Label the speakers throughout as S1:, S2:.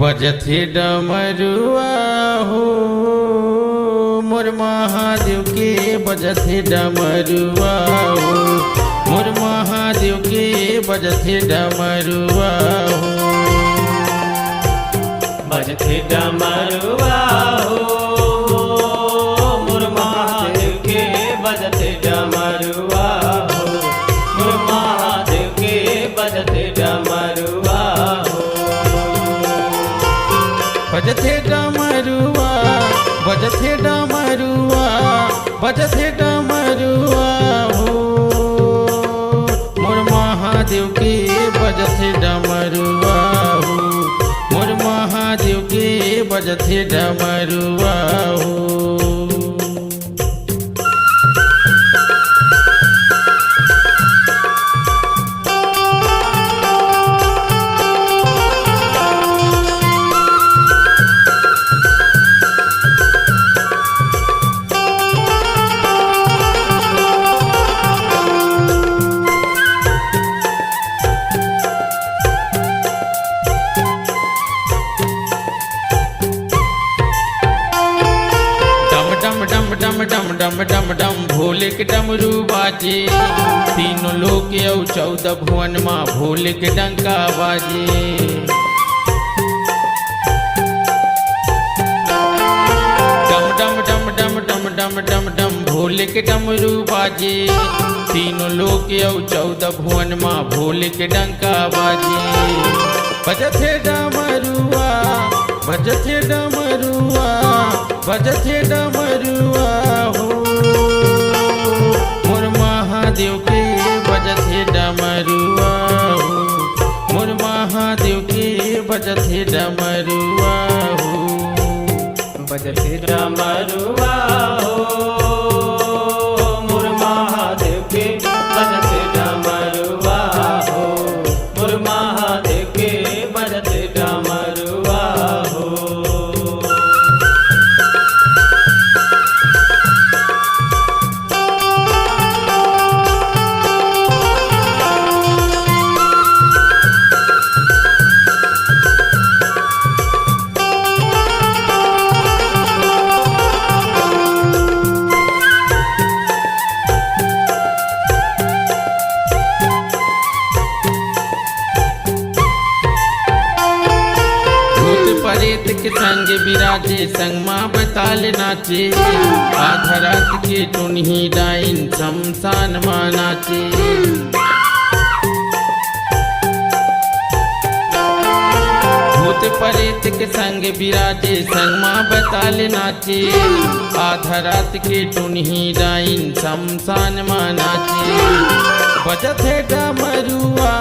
S1: बजथे डमरुआ हो मोर महादेव के बजथे डमरुआ हो मोर महादेव के बजथे डमरुआ हो
S2: बजथे डमरुआ हो मोर महादेव के बजथे डमरुआ हो मोर महादेव के बजथे डमरुआ हो
S1: बजथे डमरुआ बजथे डमरुआ बजथे डमरुआ हो मोर महादेव के बजथे डमरुआ हो मोर महादेव के बजथे डमरुआ हो डम डम डम डम डम डम भोले के डमरू बाजे तीनों लोक औ 14 भुवन माँ भोले के डंका बाजे डम डम डम डम डम डम डम डम भोले के डमरू बाजे तीनों लोक औ 14 भुवन माँ भोले के डंका बाजे बजथे डमरुआ बजथे डमरुआ बजथे डमरुआ हो मोर महादेव के बजथे डमरुआ हो मोर महादेव के बजथे डमरुआ हो
S2: बजथे डमरुआ हो मोर महादेव के बजथे डमरुआ हो मोर महादेव के बजथे डमरुआ हो
S1: परेत के संग विराजे संग माँ बताल नाचे आधा रात के टुनही डाइन शमशान माँ नाचे भूत परेत के संग विराजे संग माँ बताल नाचे आधा रात के टुनही डाइन शमशान माँ नाचे बजथे डमरुआ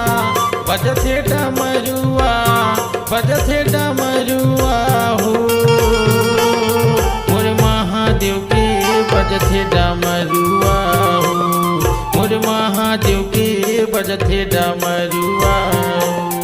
S1: बजथे डमरुआ बजथे डमरुआ हो मोर महादेव के बजथे डमरुआ हो मोर महादेव के बजथे डमरुआ हो